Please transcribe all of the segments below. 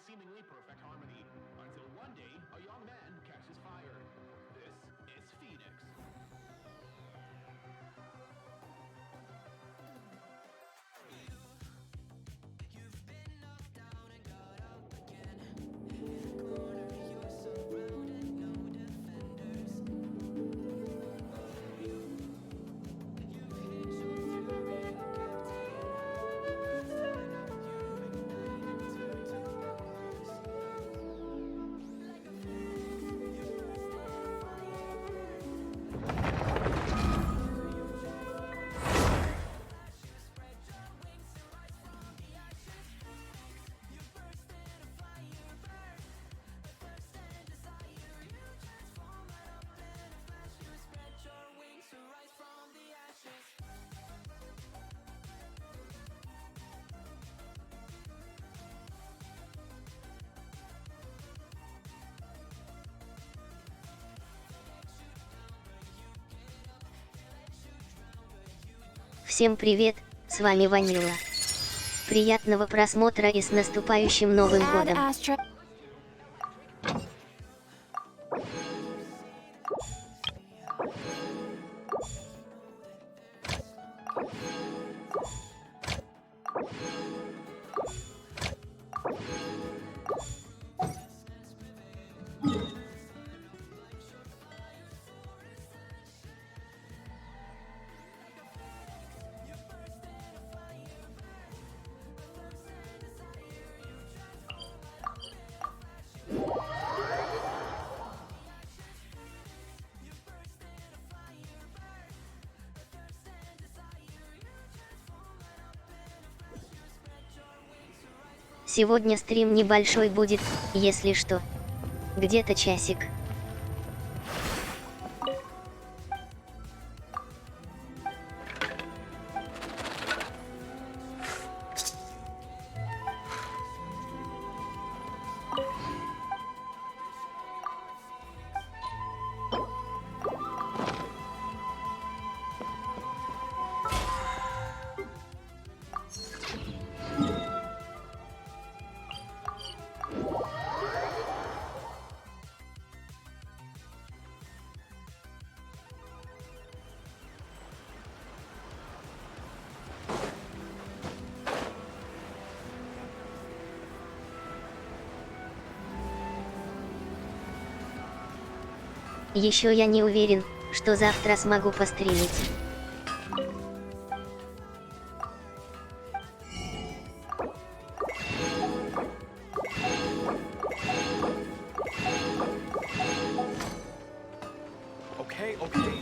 seemingly perfect harmony, until one day a young man catches fire. This is Phoenix. Всем привет, с вами Ванила. Приятного просмотра и с наступающим Новым годом! Сегодня стрим небольшой будет, если что. Где-то часик. Еще я не уверен, что завтра смогу постримить. Okay.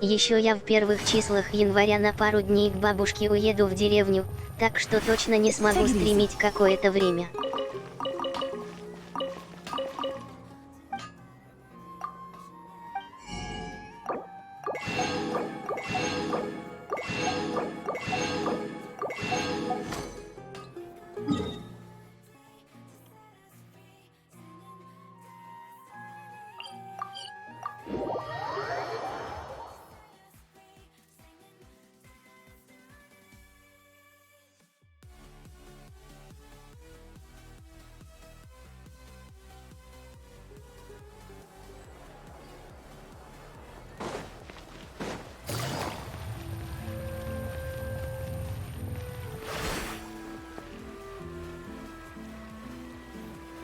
Еще я в первых числах января на пару дней к бабушке уеду в деревню, так что точно не смогу стримить какое-то время.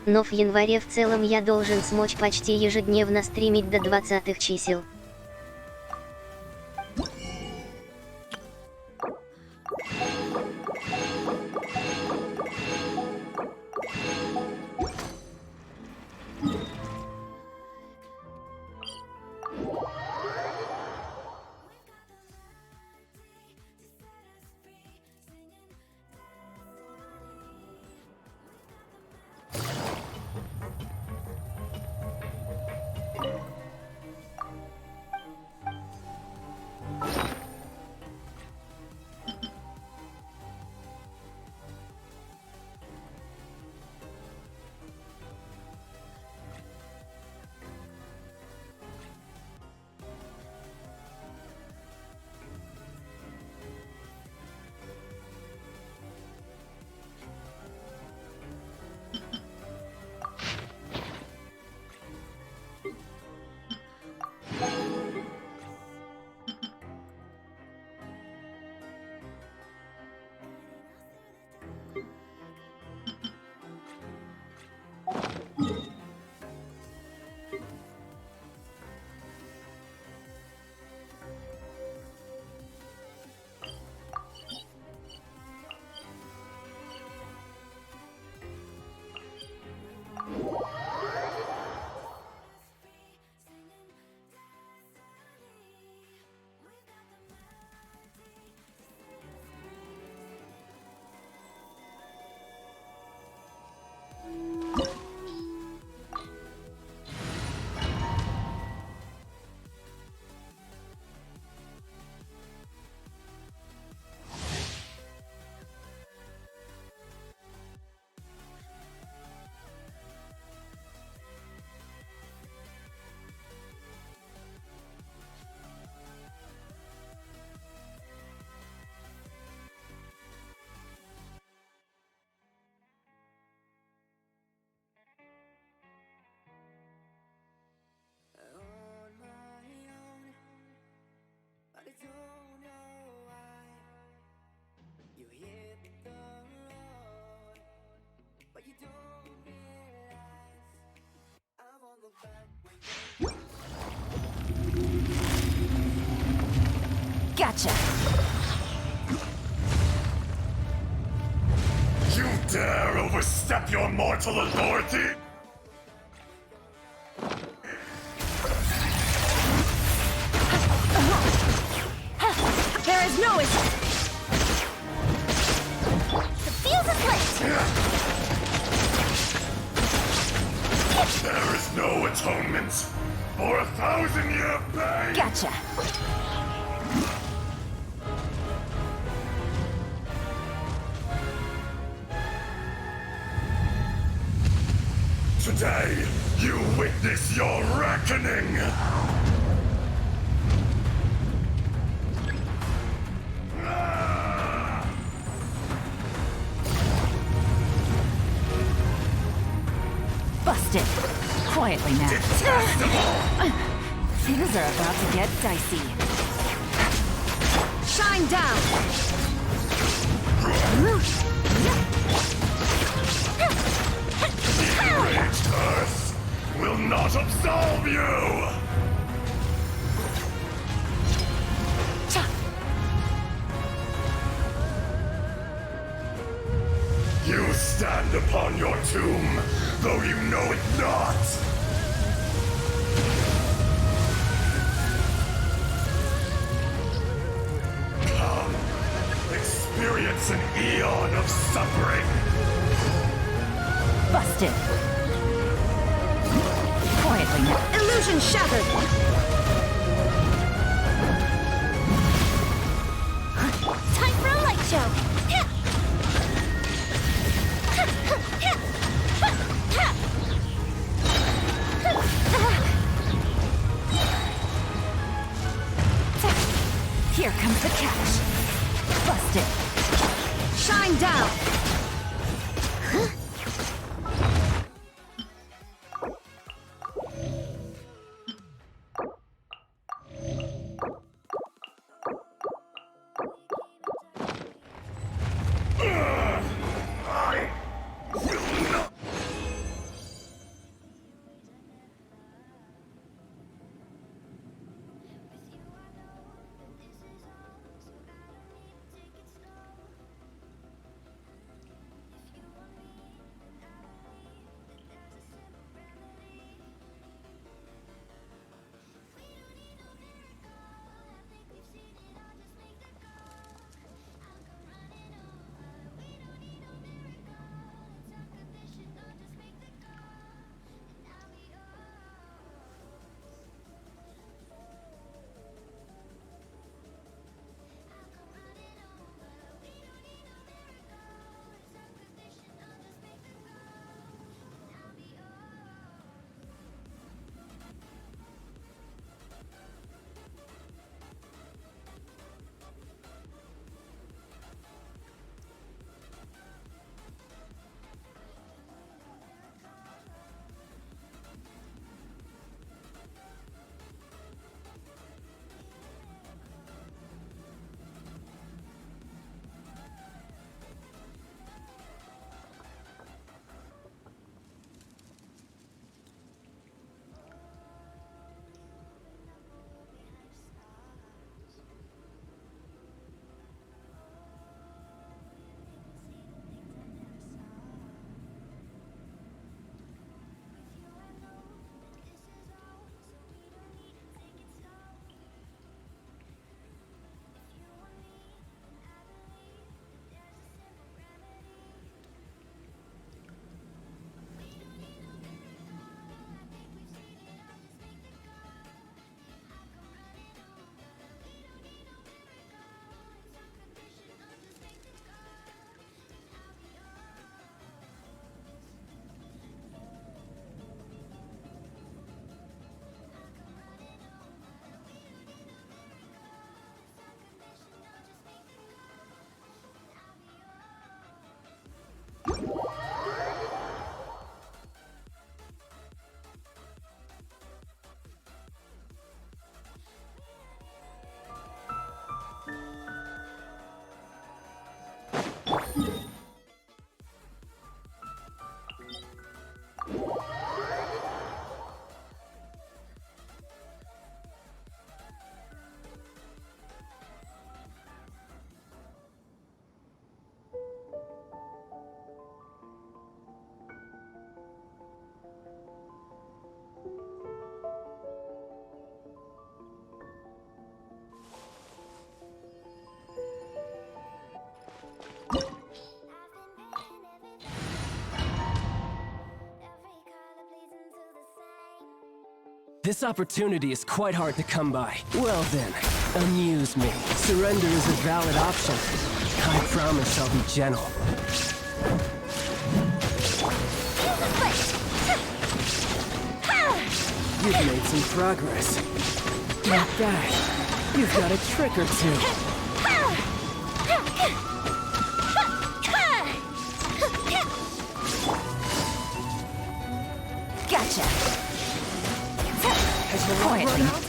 Но в январе в целом я должен смочь почти ежедневно стримить до 20 чисел. Gotcha. You dare overstep your mortal authority? There is no escape. The fuse is lit. There is no atonement for 1,000-year pain! Gotcha. Today, you witness your reckoning! Busted. Quietly now. Detestable! Things are about to get dicey. Shine down! The enraged curse will not absolve you! You stand upon your tomb, though you know it not! Come, experience an eon of suffering! Busted. Quietly now. Illusion shattered! Time for a light show! Here comes the catch. Busted. Shine down! I will not. This opportunity is quite hard to come by. Well then, amuse me. Surrender is a valid option. I promise I'll be gentle. You've made some progress. Like that, you've got a trick or two. Gotcha. Has your luck run out?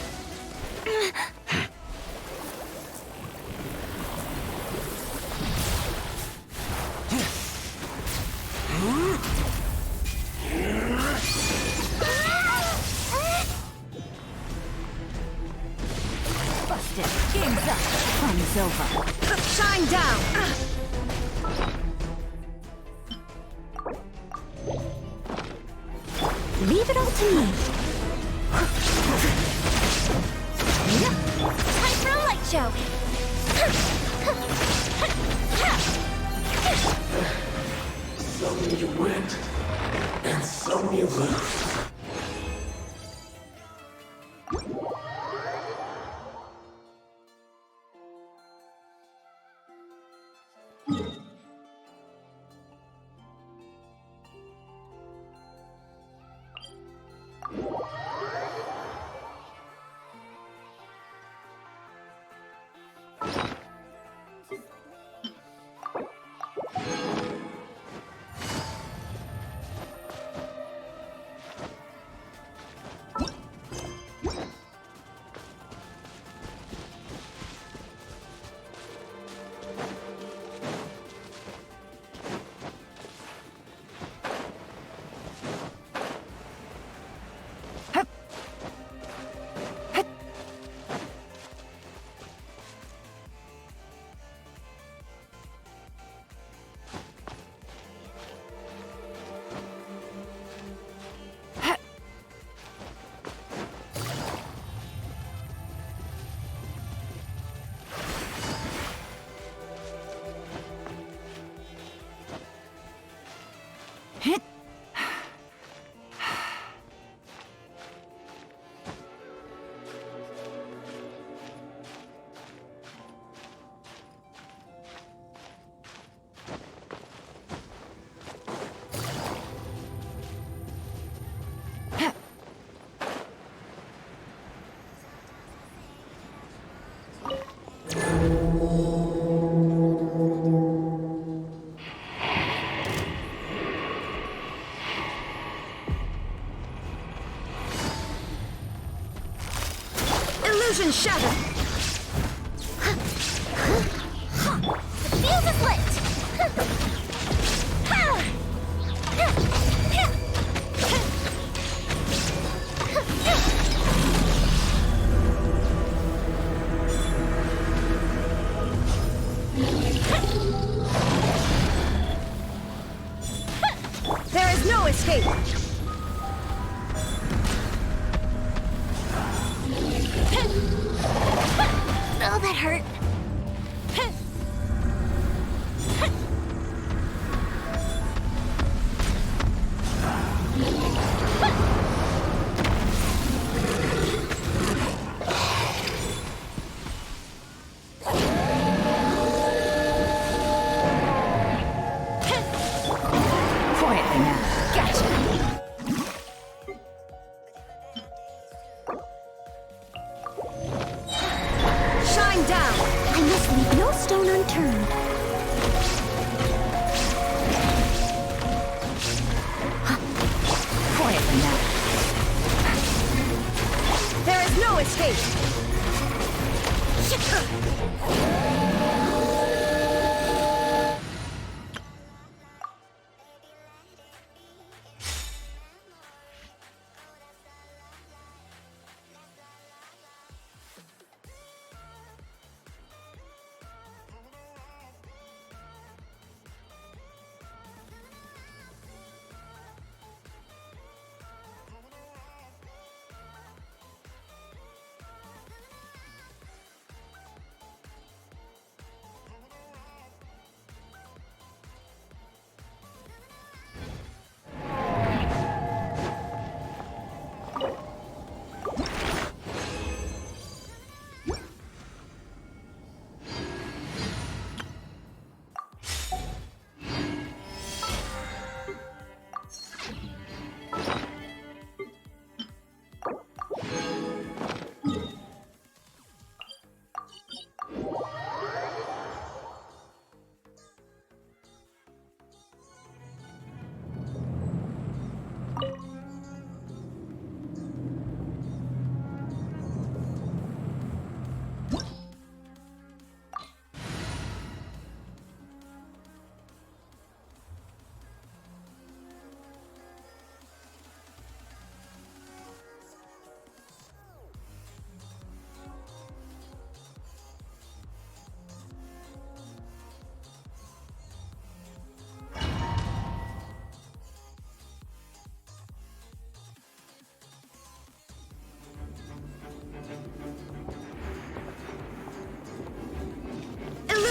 Busted. Game's up. Fun's over. Shine down. Leave it all to me. Time for a light show. Some you win, and some you lose. Illusion shattered. The fuse is lit. There is no escape. Oh, that hurt. Quietly now. Gotcha. Shine down. I must leave no stone unturned. Quietly now. There is no escape.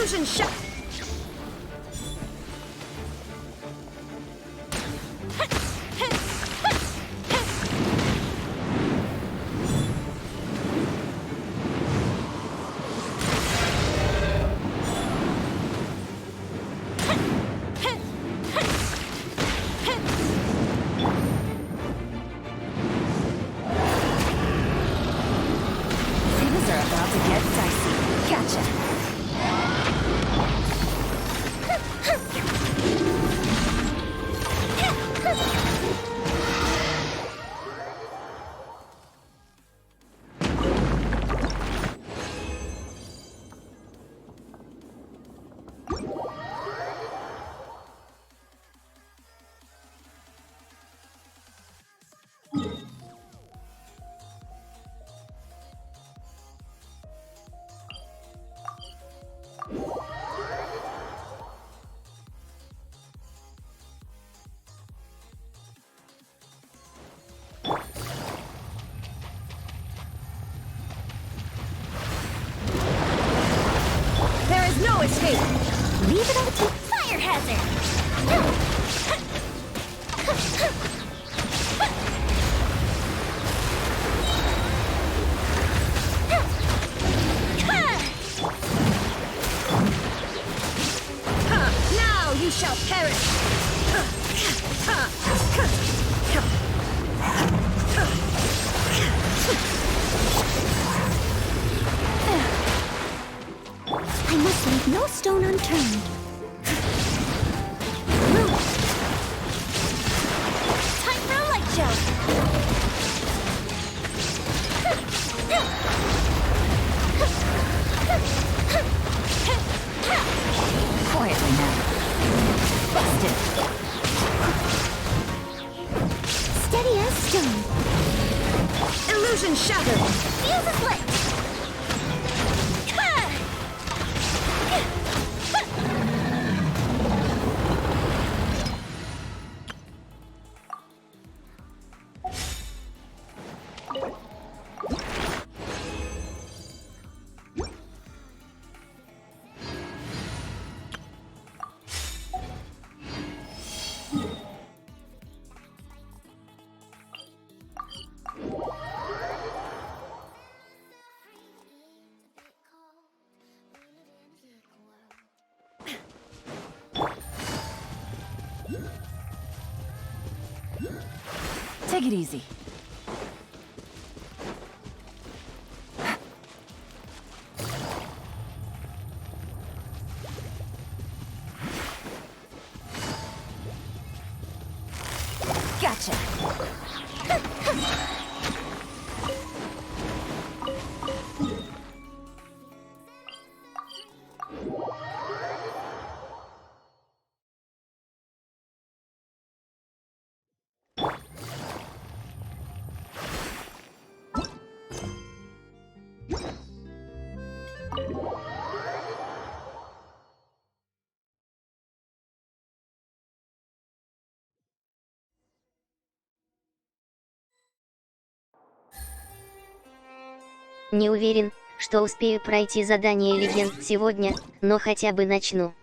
Illusion shot. Things are about to get dicey. Gotcha. There is no escape. Leave it up to fire hazard. Now you shall perish. I must leave no stone unturned. Time for a light show. Quietly now. Busted. Steady as stone. Illusion shattered. Fuse is lit. Take it easy. Gotcha. Не уверен, что успею пройти задание легенд сегодня, но хотя бы начну.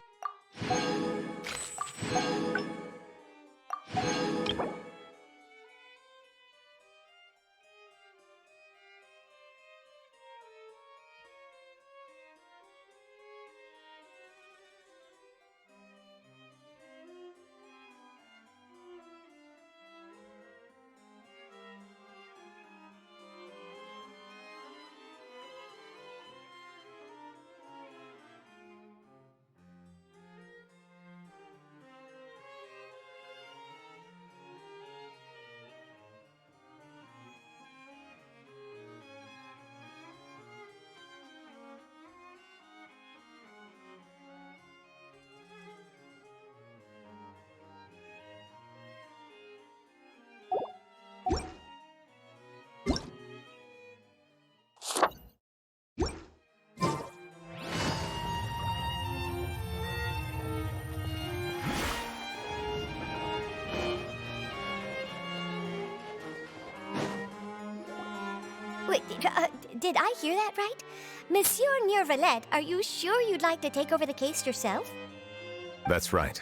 Wait, did I hear that right? Monsieur Nervalet, are you sure you'd like to take over the case yourself? That's right.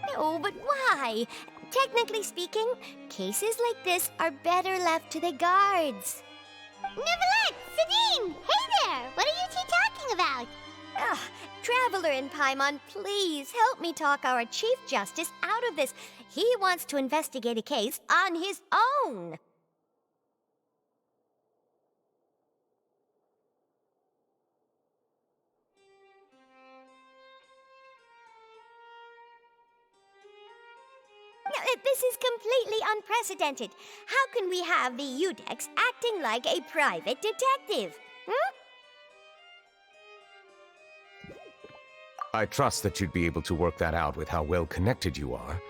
No, but why? Technically speaking, cases like this are better left to the guards. Neverlet! Sidine! Hey there! What are you two talking about? Ugh, Traveler in Paimon, please help me talk our Chief Justice out of this. He wants to investigate a case on his own. This is completely unprecedented. How can we have the Udex acting like a private detective? I trust that you'd be able to work that out with how well connected you are,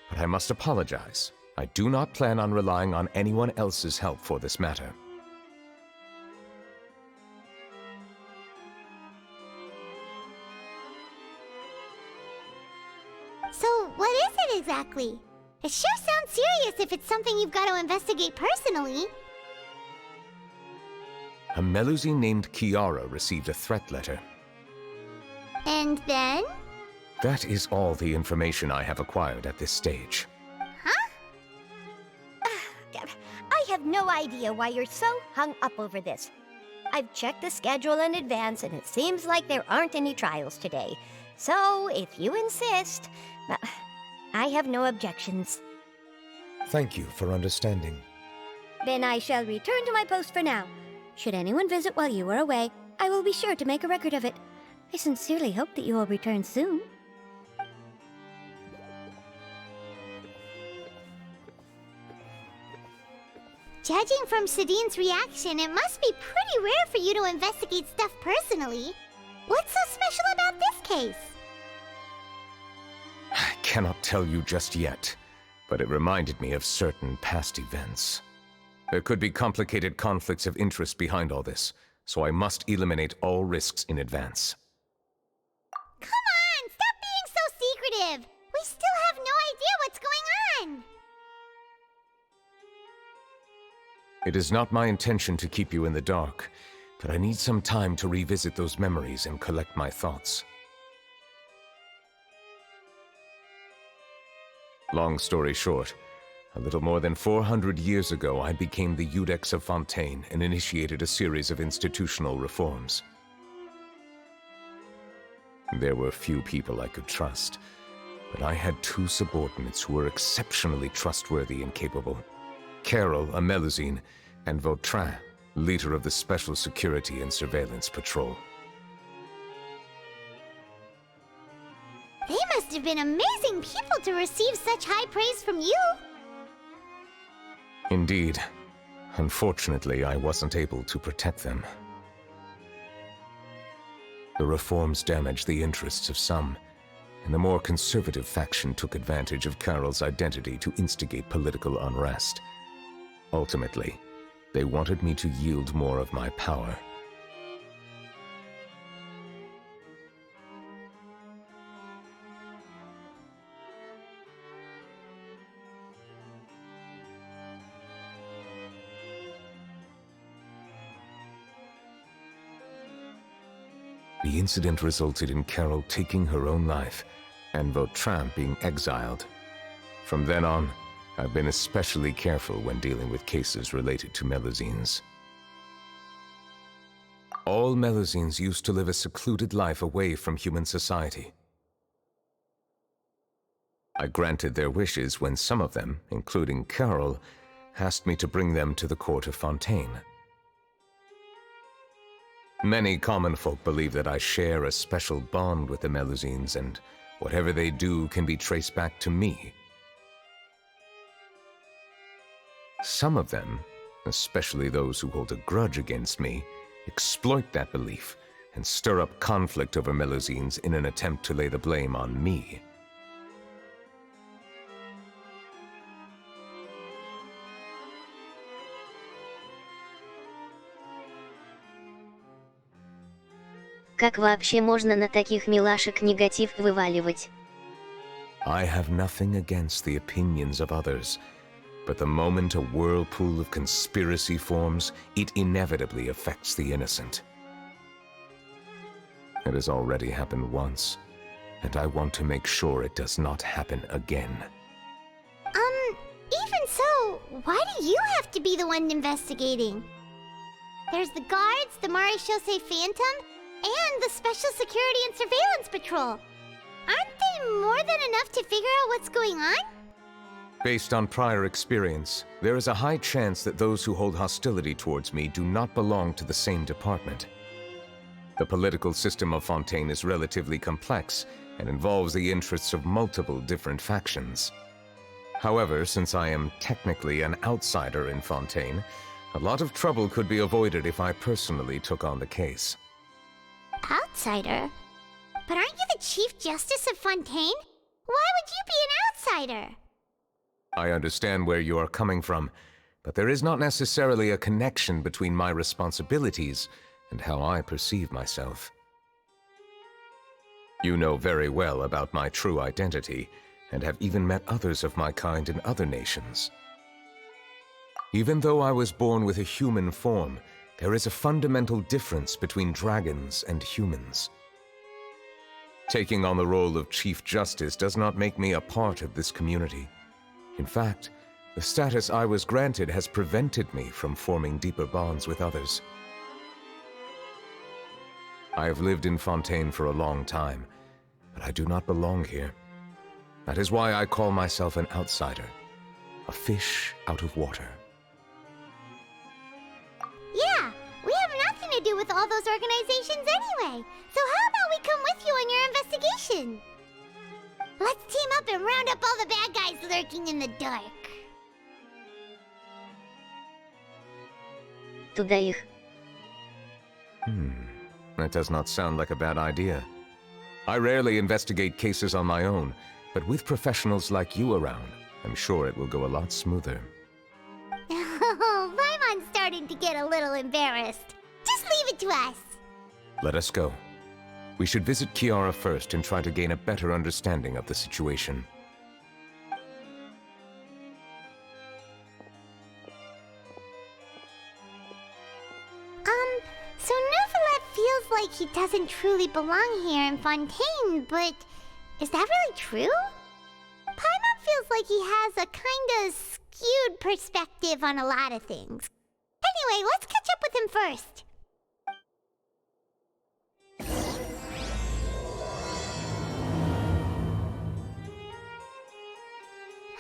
but I must apologize. I do not plan on relying on anyone else's help for this matter. So, what is it exactly? It sure sounds serious if it's something you've got to investigate personally. A Melusine named Kiara received a threat letter. And then? That is all the information I have acquired at this stage. Huh? I have no idea why you're so hung up over this. I've checked the schedule in advance, and it seems like there aren't any trials today. So, if you insist, I have no objections. Thank you for understanding. Then I shall return to my post for now. Should anyone visit while you are away, I will be sure to make a record of it. I sincerely hope that you will return soon. Judging from Sidine's reaction, it must be pretty rare for you to investigate stuff personally. What's so special about this case? I cannot tell you just yet, but it reminded me of certain past events. There could be complicated conflicts of interest behind all this, so I must eliminate all risks in advance. Come on! Stop being so secretive! We still have no idea what's going on! It is not my intention to keep you in the dark, but I need some time to revisit those memories and collect my thoughts. Long story short, a little more than 400 years ago I became the Udex of Fontaine and initiated a series of institutional reforms. There were few people I could trust, but I had two subordinates who were exceptionally trustworthy and capable. Carol, a Melusine, and Vautrin, leader of the Special Security and Surveillance Patrol. They must have been amazing people to receive such high praise from you! Indeed. Unfortunately, I wasn't able to protect them. The reforms damaged the interests of some, and the more conservative faction took advantage of Carol's identity to instigate political unrest. Ultimately, they wanted me to yield more of my power. The incident resulted in Carol taking her own life, and Vautrin being exiled. From then on, I've been especially careful when dealing with cases related to Melusines. All Melusines used to live a secluded life away from human society. I granted their wishes when some of them, including Carol, asked me to bring them to the court of Fontaine. Many common folk believe that I share a special bond with the Melusines, and whatever they do can be traced back to me. Some of them, especially those who hold a grudge against me, exploit that belief and stir up conflict over Melusines in an attempt to lay the blame on me. Как вообще можно на таких милашек негатив вываливать? I have nothing against the opinions of others, But the moment a whirlpool of conspiracy forms, it inevitably affects the innocent. It has already happened once, and I want to make sure it does not happen again. Even so, why do you have to be the one investigating? There's the guards, the Marechaussee Phantom, and the Special Security and Surveillance Patrol. Aren't they more than enough to figure out what's going on? Based on prior experience, there is a high chance that those who hold hostility towards me do not belong to the same department. The political system of Fontaine is relatively complex and involves the interests of multiple different factions. However, since I am technically an outsider in Fontaine, a lot of trouble could be avoided if I personally took on the case. Outsider? But aren't you the Chief Justice of Fontaine? Why would you be an outsider? I understand where you are coming from, but there is not necessarily a connection between my responsibilities and how I perceive myself. You know very well about my true identity, and have even met others of my kind in other nations. Even though I was born with a human form, there is a fundamental difference between dragons and humans. Taking on the role of Chief Justice does not make me a part of this community. In fact, the status I was granted has prevented me from forming deeper bonds with others. I have lived in Fontaine for a long time, but I do not belong here. That is why I call myself an outsider, a fish out of water. Yeah, we have nothing to do with all those organizations anyway. So how about we come with you on your investigation? Let's team up and round up all the bad guys lurking in the dark. Туда их. That does not sound like a bad idea. I rarely investigate cases on my own, but with professionals like you around, I'm sure it will go a lot smoother. Oh, Paimon's starting to get a little embarrassed. Just leave it to us. Let us go. We should visit Kiara first and try to gain a better understanding of the situation. So Neuvillette feels like he doesn't truly belong here in Fontaine, but is that really true? Paimon feels like he has a kinda skewed perspective on a lot of things. Anyway, let's catch up with him first.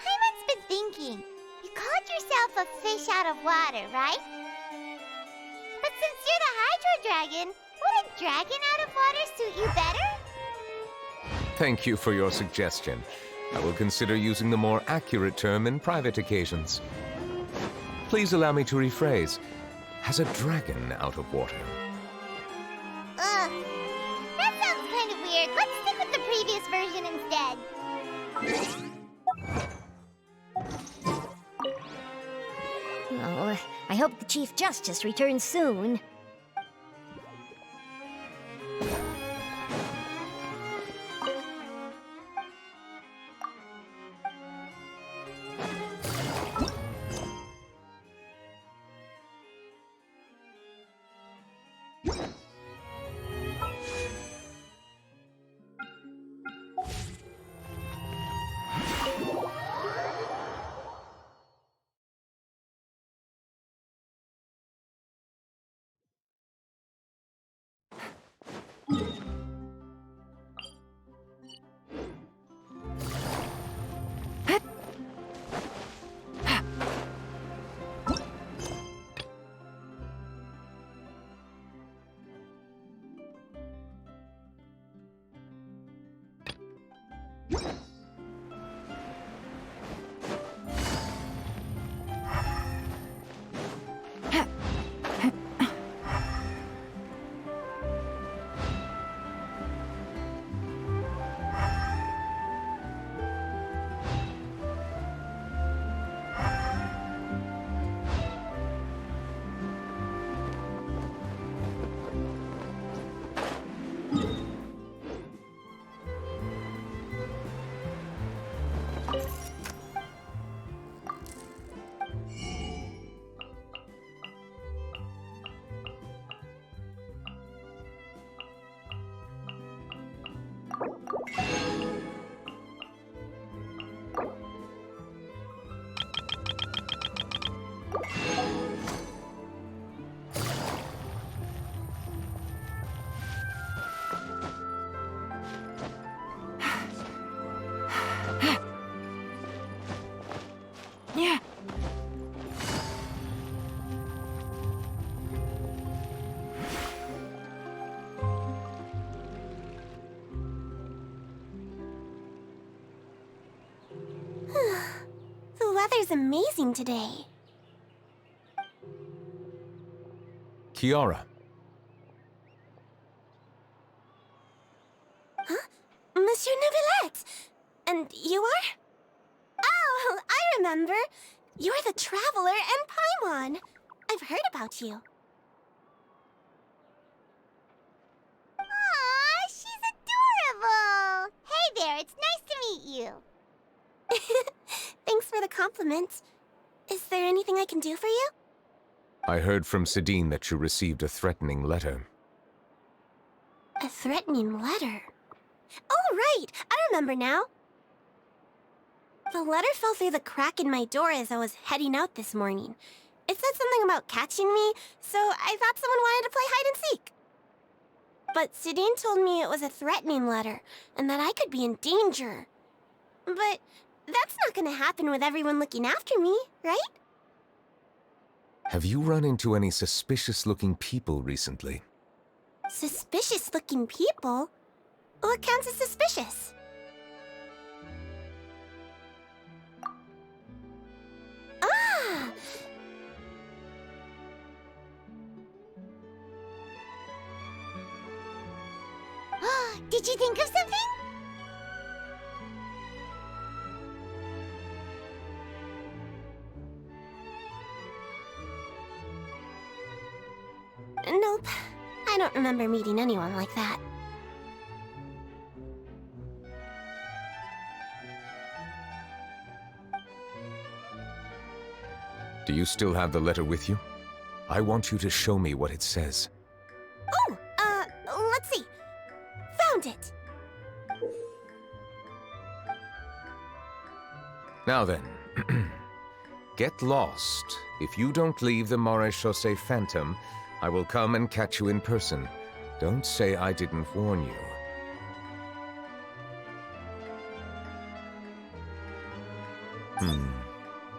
Paimon's been thinking. You called yourself a fish out of water, right? But since you're the Hydro Dragon, would a dragon out of water suit you better? Thank you for your suggestion. I will consider using the more accurate term in private occasions. Please allow me to rephrase. Has a dragon out of water? Ugh. That sounds kind of weird. Let's stick with the previous version instead. Oh, I hope the Chief Justice returns soon. weather's amazing today. Kiara, Monsieur Neuvillette! And you are? Oh, I remember. You're the Traveler and Paimon. I've heard about you. Aw, she's adorable! Hey there, it's nice to meet you. Thanks for the compliment. Is there anything I can do for you? I heard from Sidine that you received a threatening letter. A threatening letter? Oh, right! I remember now. The letter fell through the crack in my door as I was heading out this morning. It said something about catching me, so I thought someone wanted to play hide and seek. But Sidine told me it was a threatening letter, and that I could be in danger. But that's not gonna happen with everyone looking after me, right? Have you run into any suspicious-looking people recently? Suspicious-looking people? What counts as suspicious? Ah! Did you think of something? Nope. I don't remember meeting anyone like that. Do you still have the letter with you? I want you to show me what it says. Oh, let's see. Found it. Now then, get lost. If you don't leave the Maréchaussée Phantom, I will come and catch you in person. Don't say I didn't warn you.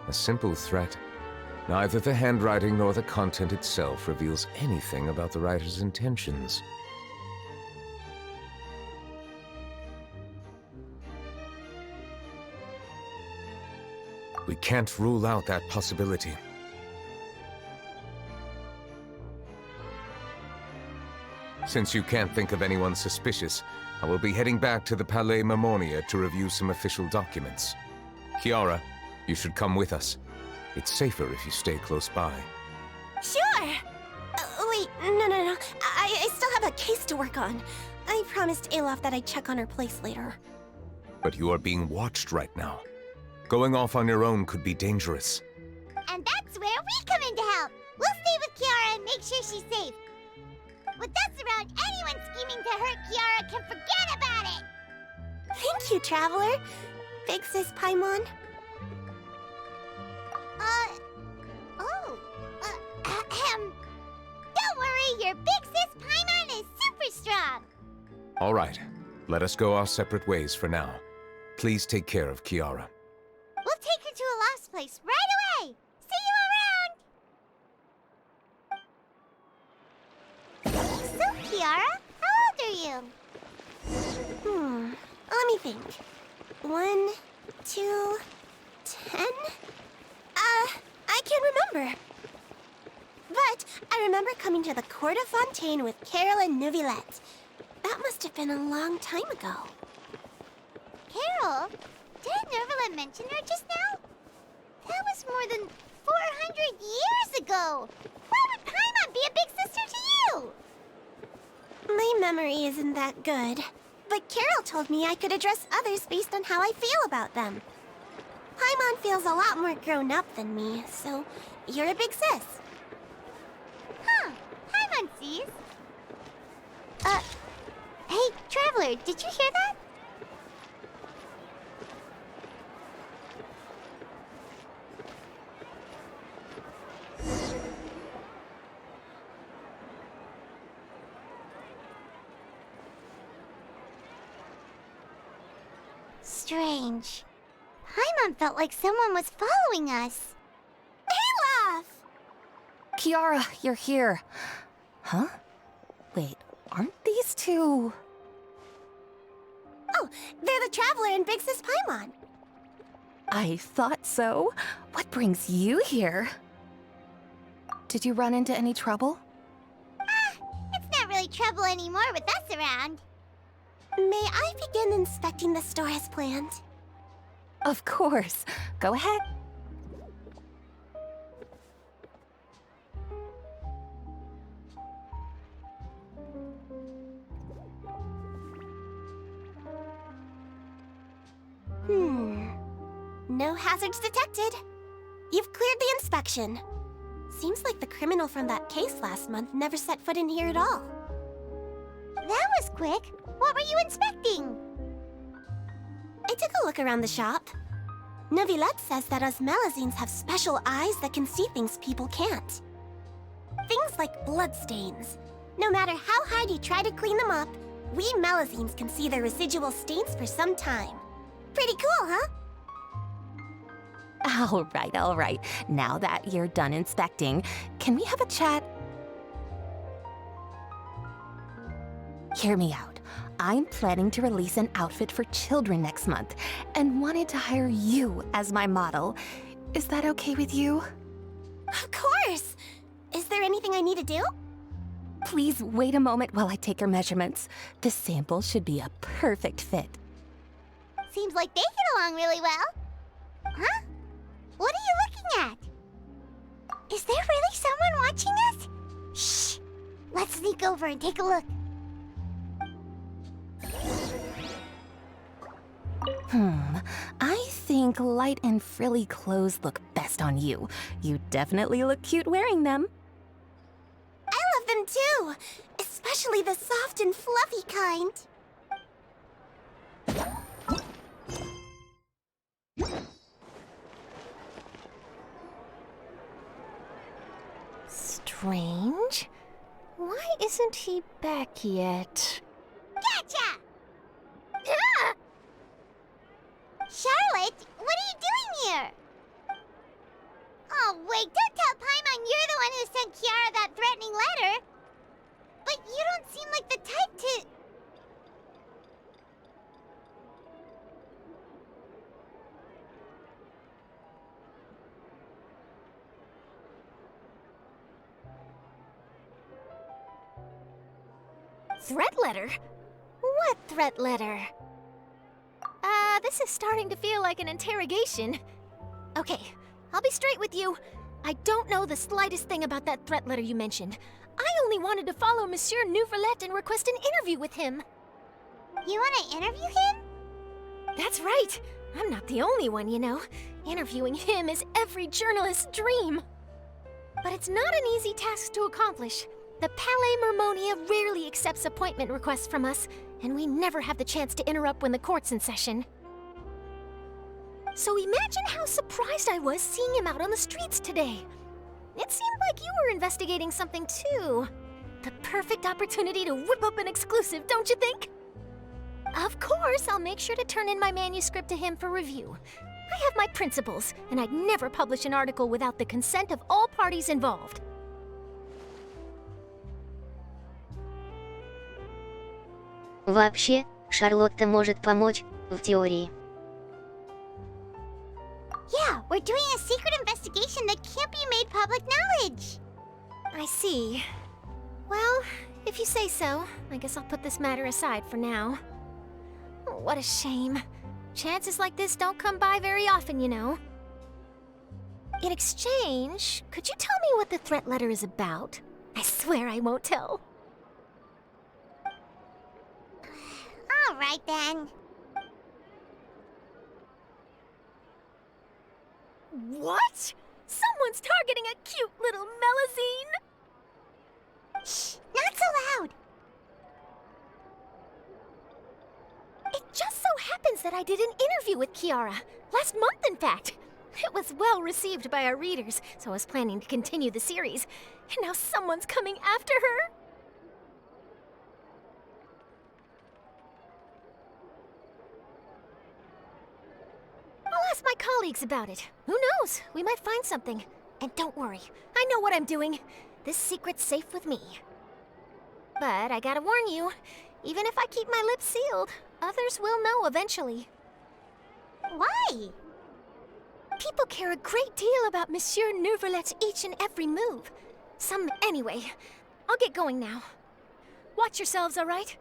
A simple threat. Neither the handwriting nor the content itself reveals anything about the writer's intentions. We can't rule out that possibility. Since you can't think of anyone suspicious, I will be heading back to the Palais Mermonia to review some official documents. Kiara, you should come with us. It's safer if you stay close by. Sure! Wait, no. I still have a case to work on. I promised Alof that I'd check on her place later. But you are being watched right now. Going off on your own could be dangerous. And that's where we come in to help. We'll stay with Kiara and make sure she's safe. With us around, anyone scheming to hurt Kiara can forget about it! Thank you, Traveler. Big Sis Paimon. Don't worry, your big sis Paimon is super strong! All right, let us go our separate ways for now. Please take care of Kiara. We'll take her to a lost place right away! See you around! So, Kiara, how old are you? Let me think. 1, 2, 10? I can't remember. But I remember coming to the Court of Fontaine with Carol and Neuvillette. That must have been a long time ago. Carol? Did Neuvillette mention her just now? That was more than 400 years ago! Why would Paimon be a big sister to you? My memory isn't that good. But Carol told me I could address others based on how I feel about them. Paimon feels a lot more grown up than me, so you're a big sis. Huh. Paimon sees. Hey, Traveler, did you hear that? Strange. Paimon felt like someone was following us. Olaf! Kiara, you're here. Huh? Wait, aren't these two... Oh, they're the Traveler and Big Sis Paimon. I thought so. What brings you here? Did you run into any trouble? It's not really trouble anymore with us around. May I begin inspecting the store as planned? Of course. Go ahead. No hazards detected. You've cleared the inspection. Seems like the criminal from that case last month never set foot in here at all. That was quick. What were you inspecting? I took a look around the shop. Neuvillette says that us Melazines have special eyes that can see things people can't. Things like bloodstains. No matter how hard you try to clean them up, we Melazines can see their residual stains for some time. Pretty cool, huh? All right. Now that you're done inspecting, can we have a chat? Hear me out. I'm planning to release an outfit for children next month and wanted to hire you as my model. Is that okay with you? Of course! Is there anything I need to do? Please wait a moment while I take your measurements. The sample should be a perfect fit. Seems like they get along really well. Huh? What are you looking at? Is there really someone watching us? Shh! Let's sneak over and take a look. I think light and frilly clothes look best on you. You definitely look cute wearing them. I love them too! Especially the soft and fluffy kind. Strange. Why isn't he back yet? Gotcha! Ah! Charlotte, what are you doing here? Oh, wait, don't tell Paimon you're the one who sent Kiara that threatening letter. But you don't seem like the type to... Threat letter? What threat letter? This is starting to feel like an interrogation. Okay, I'll be straight with you. I don't know the slightest thing about that threat letter you mentioned. I only wanted to follow Monsieur Neuvillette and request an interview with him. You want to interview him? That's right. I'm not the only one, you know. Interviewing him is every journalist's dream. But it's not an easy task to accomplish. The Palais Mermonia rarely accepts appointment requests from us, and we never have the chance to interrupt when the court's in session. So imagine how surprised I was seeing him out on the streets today. It seemed like you were investigating something too. The perfect opportunity to whip up an exclusive, don't you think? Of course, I'll make sure to turn in my manuscript to him for review. I have my principles, and I'd never publish an article without the consent of all parties involved. Вообще, Шарлотта может помочь, в теории. Yeah, we're doing a secret investigation that can't be made public knowledge. I see. Well, if you say so, I guess I'll put this matter aside for now. What a shame. Chances like this don't come by very often, you know. In exchange, could you tell me what the threat letter is about? I swear I won't tell. All right, then. What? Someone's targeting a cute little Melazine? Shh, not so loud. It just so happens that I did an interview with Kiara. Last month, in fact. It was well received by our readers, so I was planning to continue the series. And now someone's coming after her? I'll ask my colleagues about it. Who knows? We might find something. And don't worry, I know what I'm doing. This secret's safe with me. But I gotta warn you, even if I keep my lips sealed, others will know eventually. Why? People care a great deal about Monsieur Neuvrelet's each and every move. Anyway, I'll get going now. Watch yourselves, all right?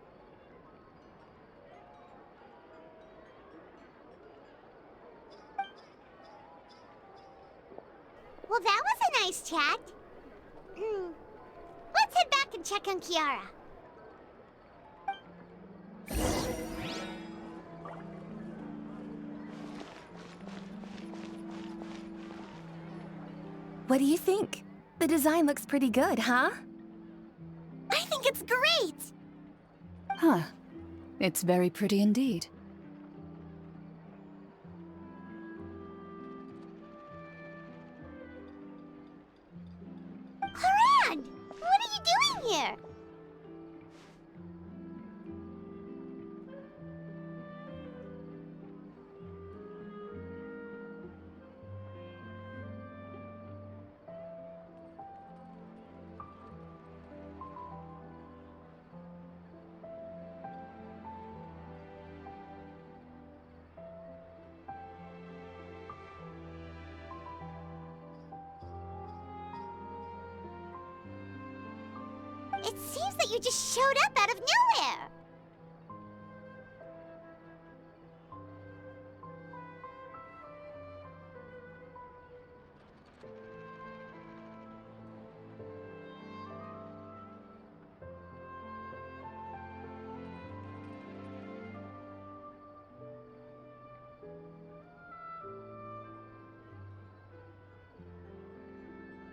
Well, that was a nice chat. Let's head back and check on Kiara. What do you think? The design looks pretty good, huh? I think it's great! Huh. It's very pretty indeed. Haran! What are you doing here? It seems that you just showed up out of nowhere!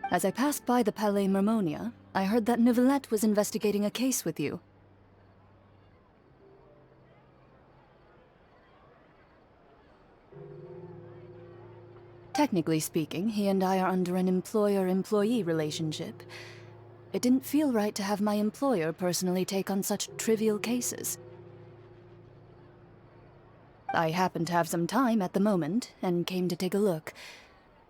As I passed by the Palais Mermonia, I heard that Neuvillette was investigating a case with you. Technically speaking, he and I are under an employer-employee relationship. It didn't feel right to have my employer personally take on such trivial cases. I happen to have some time at the moment, and came to take a look.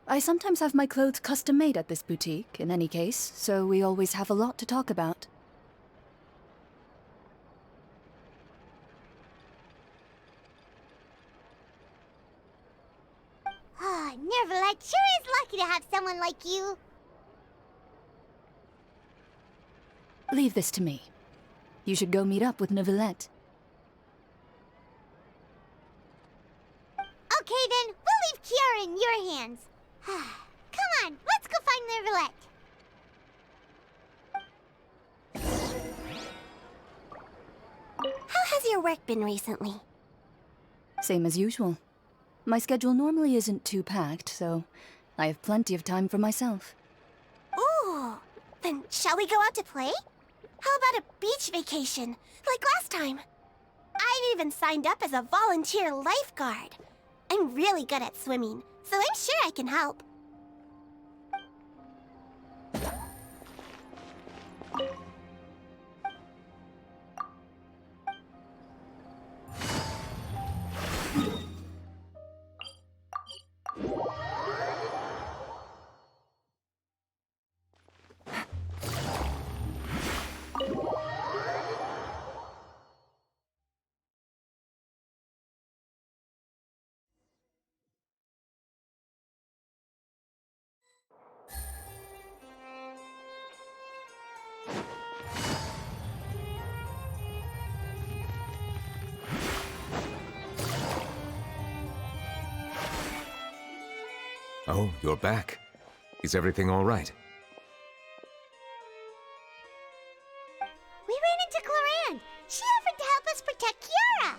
I sometimes have my clothes custom-made at this boutique, in any case, so we always have a lot to talk about. Ah, Neuvillette sure is lucky to have someone like you. Leave this to me. You should go meet up with Neuvillette. Okay then, we'll leave Kiara in your hands. Come on, let's go find Neuvillette. How has your work been recently? Same as usual. My schedule normally isn't too packed, so I have plenty of time for myself. Ooh, then shall we go out to play? How about a beach vacation, like last time? I've even signed up as a volunteer lifeguard. I'm really good at swimming, so I'm sure I can help. Oh, you're back. Is everything all right? We ran into Cloran. She offered to help us protect Kiara.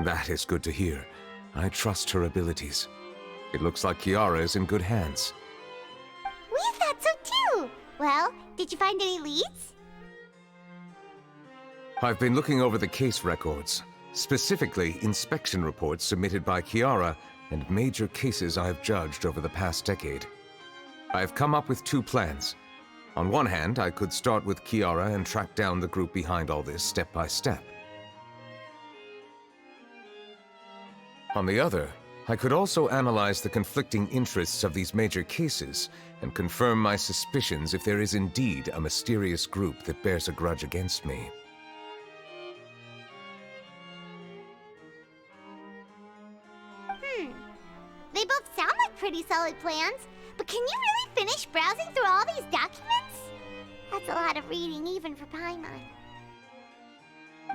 That is good to hear. I trust her abilities. It looks like Kiara is in good hands. We thought so too. Well, did you find any leads? I've been looking over the case records, specifically inspection reports submitted by Kiara and major cases I have judged over the past decade. I have come up with two plans. On one hand, I could start with Kiara and track down the group behind all this step by step. On the other, I could also analyze the conflicting interests of these major cases and confirm my suspicions if there is indeed a mysterious group that bears a grudge against me. solid plans, but can you really finish browsing through all these documents? That's a lot of reading even for Paimon.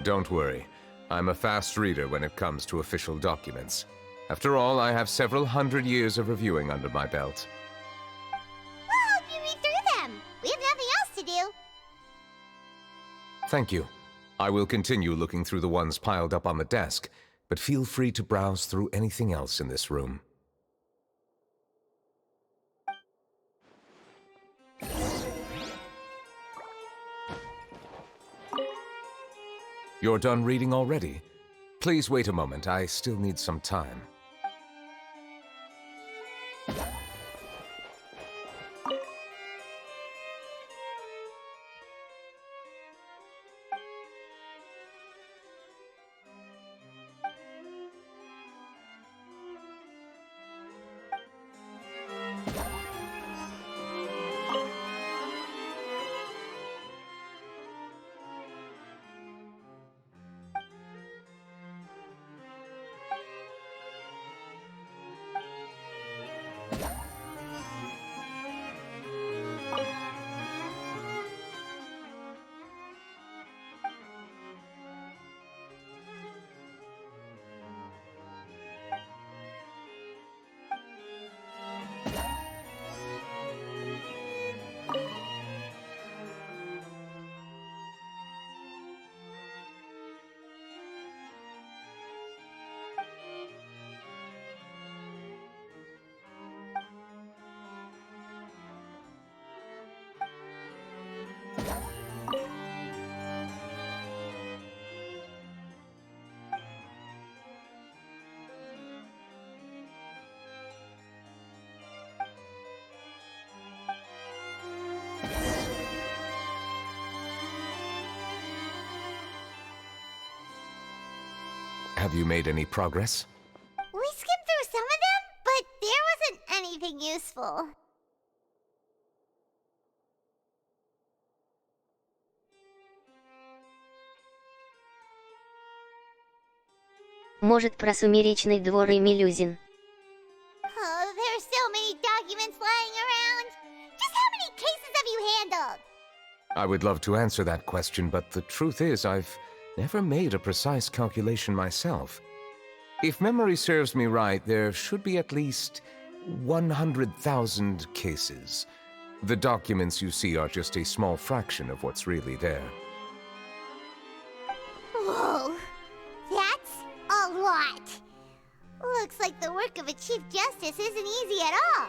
Don't worry. I'm a fast reader when it comes to official documents. After all, I have several hundred years of reviewing under my belt. We'll help you read through them. We have nothing else to do. Thank you. I will continue looking through the ones piled up on the desk, but feel free to browse through anything else in this room. You're done reading already? Please wait a moment, I still need some time. Have you made any progress? We skimmed through some of them, but there wasn't anything useful. Может, про сумеречный двор и Мелюзин. Oh, there are so many documents lying around. Just how many cases have you handled? I would love to answer that question, but the truth is I've never made a precise calculation myself. If memory serves me right, there should be at least 100,000 cases. The documents you see are just a small fraction of what's really there. Whoa, that's a lot. Looks like the work of a Chief Justice isn't easy at all.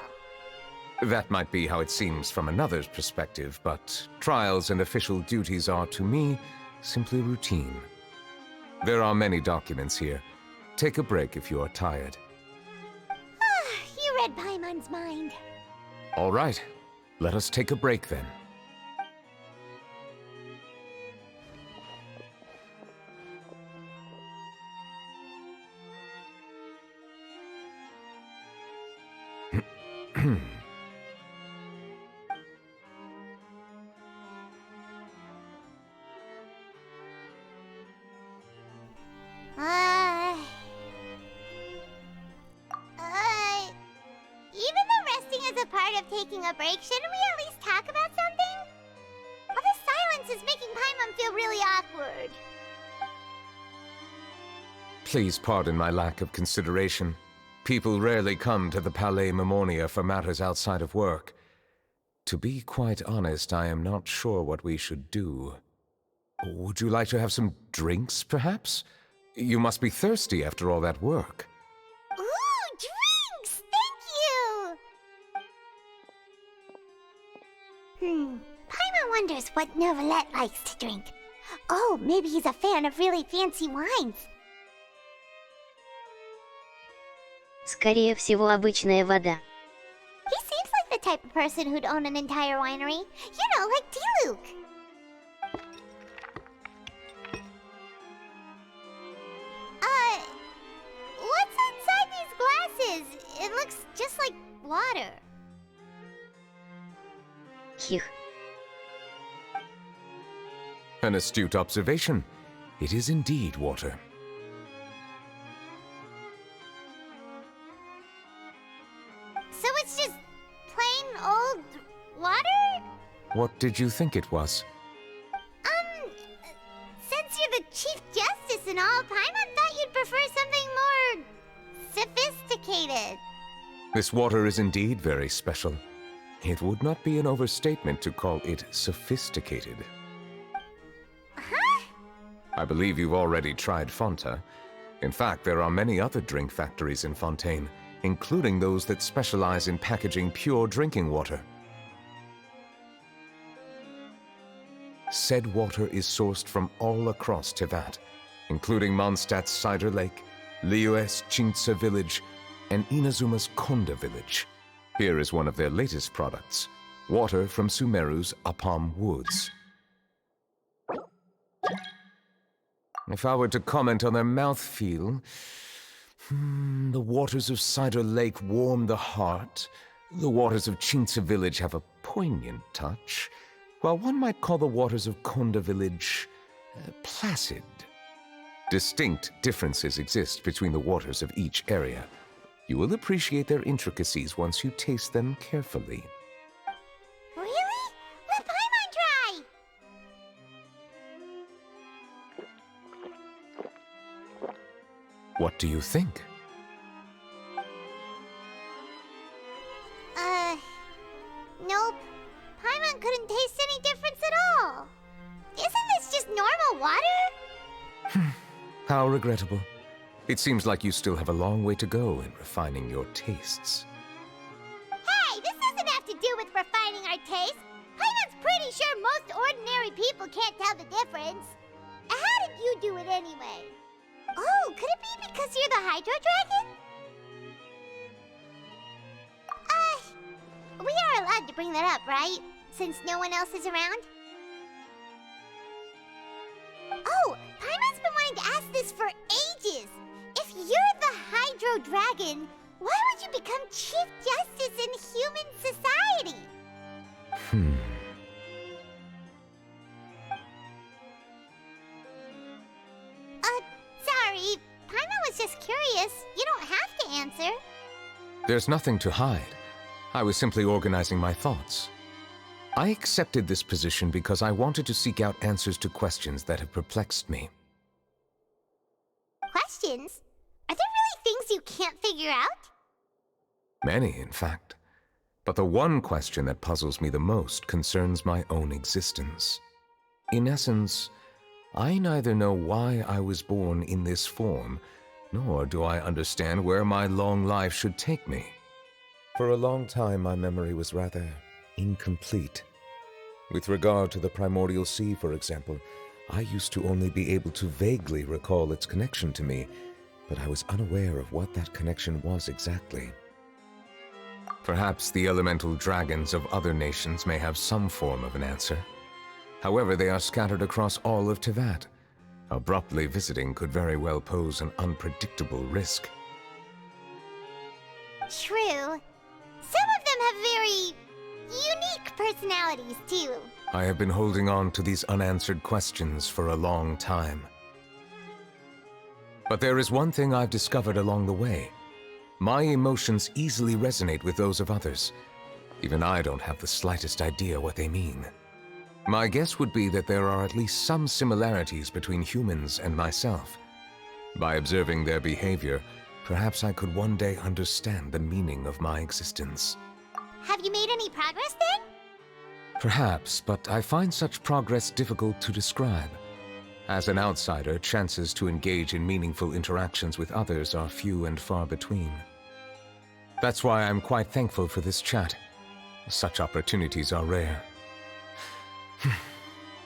That might be how it seems from another's perspective, but trials and official duties are, to me, simply routine. There are many documents here. Take a break if you are tired. You read Paimon's mind. All right, let us take a break then. Even though resting is a part of taking a break, shouldn't we at least talk about something? All this silence is making Paimon feel really awkward. Please pardon my lack of consideration. People rarely come to the Palais Memonia for matters outside of work. To be quite honest, I am not sure what we should do. Would you like to have some drinks, perhaps? You must be thirsty after all that work. Ooh, drinks! Thank you! Paimon wonders what Novelette likes to drink. Oh, maybe he's a fan of really fancy wines. Скорее всего, обычная вода. He seems like the type of person who'd own an entire winery. You know, like D-Luke. What's inside these glasses? It looks just like water. Хих. An astute observation. It is indeed water. So What did you think it was? Since you're the Chief Justice and all, Paimon thought you'd prefer something more sophisticated. This water is indeed very special. It would not be an overstatement to call it sophisticated. Huh? I believe you've already tried Fonta. In fact, there are many other drink factories in Fontaine, including those that specialize in packaging pure drinking water. Said water is sourced from all across Tevat, including Mondstadt's Cider Lake, Liyue's Chintsa village, and Inazuma's Konda village. Here is one of their latest products, water from Sumeru's Apam Woods. If I were to comment on their mouthfeel, the waters of Cider Lake warm the heart, the waters of Chintsa village have a poignant touch, while one might call the waters of Konda village placid. Distinct differences exist between the waters of each area. You will appreciate their intricacies once you taste them carefully. Really? Let Paimon try! What do you think? Nope. Paimon couldn't taste any difference at all. Isn't this just normal water? How regrettable. It seems like you still have a long way to go in refining your tastes. Hey, this doesn't have to do with refining our taste. Paimon's pretty sure most ordinary people can't tell the difference. How did you do it anyway? Oh, could it be because you're the Hydro Dragon? We are allowed to bring that up, right? Since no one else is around? Oh, Paimon's been wanting to ask this for ages! If you're the Hydro Dragon, why would you become Chief Justice in human society? Sorry. Paimon was just curious. You don't have to answer. There's nothing to hide. I was simply organizing my thoughts. I accepted this position because I wanted to seek out answers to questions that have perplexed me. Questions? Are there really things you can't figure out? Many, in fact. But the one question that puzzles me the most concerns my own existence. In essence, I neither know why I was born in this form, nor do I understand where my long life should take me. For a long time, my memory was rather incomplete. With regard to the primordial sea, for example, I used to only be able to vaguely recall its connection to me, but I was unaware of what that connection was exactly. Perhaps the elemental dragons of other nations may have some form of an answer. However, they are scattered across all of Tevat. Abruptly visiting could very well pose an unpredictable risk. True. Some of them have very unique personalities, too. I have been holding on to these unanswered questions for a long time. But there is one thing I've discovered along the way. My emotions easily resonate with those of others. Even I don't have the slightest idea what they mean. My guess would be that there are at least some similarities between humans and myself. By observing their behavior, perhaps I could one day understand the meaning of my existence. Have you made any progress then? Perhaps, but I find such progress difficult to describe. As an outsider, chances to engage in meaningful interactions with others are few and far between. That's why I'm quite thankful for this chat. Such opportunities are rare.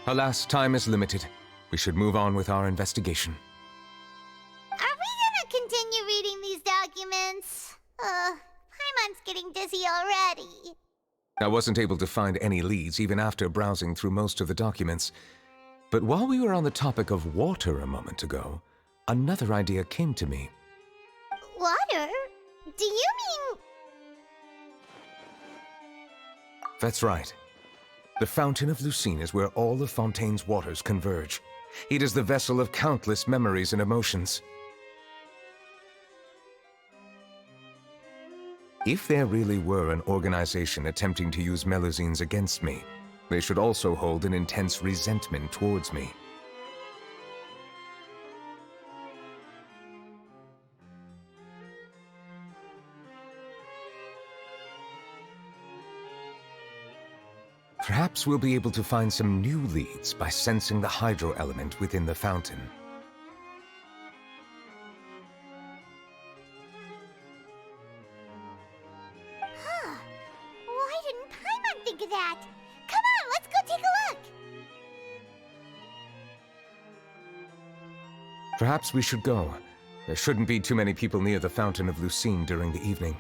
Alas, time is limited. We should move on with our investigation. Are we gonna continue reading these documents? Paimon's getting dizzy already. I wasn't able to find any leads even after browsing through most of the documents. But while we were on the topic of water a moment ago, another idea came to me. Water? Do you mean... That's right. The Fountain of Lucine is where all of Fontaine's waters converge. It is the vessel of countless memories and emotions. If there really were an organization attempting to use Melusines against me, They should also hold an intense resentment towards me. Perhaps we'll be able to find some new leads by sensing the hydro element within the fountain. Huh. Why didn't Paimon think of that? Come on, let's go take a look! Perhaps we should go. There shouldn't be too many people near the Fountain of Lucine during the evening.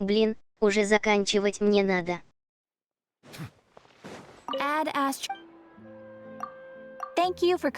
Блин, уже заканчивать мне надо. Ad Astra. Thank you for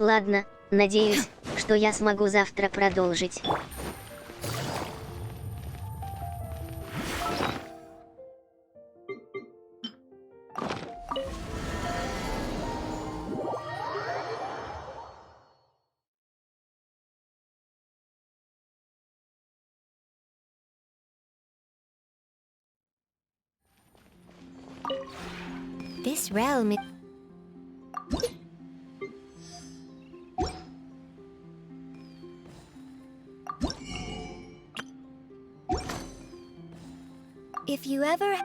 Ладно, надеюсь, что я смогу завтра продолжить. This realm is... If you ever...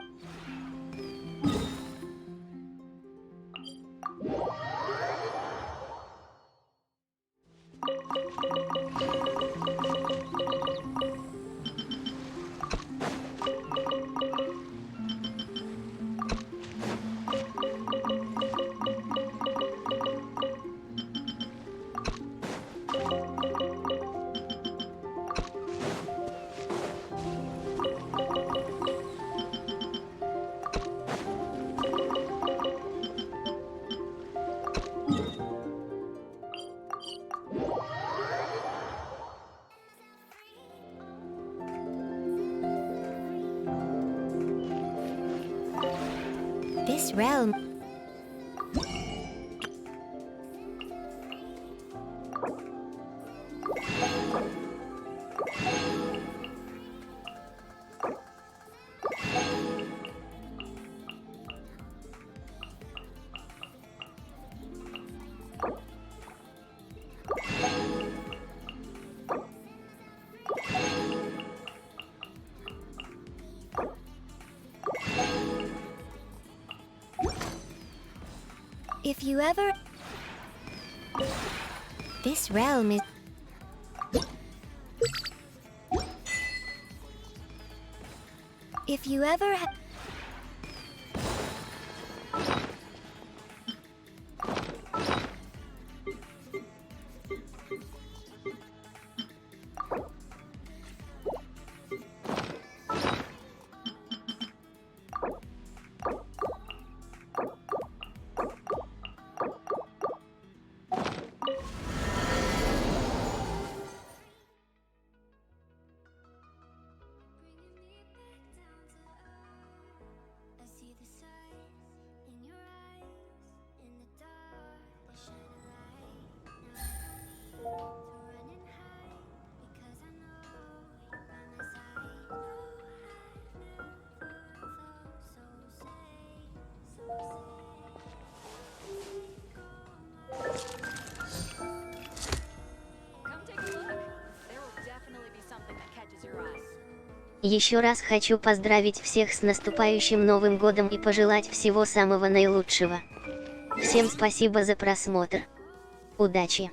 This realm... If you ever... This realm is... If you ever... Еще раз хочу поздравить всех с наступающим Новым годом и пожелать всего самого наилучшего. Всем спасибо за просмотр. Удачи!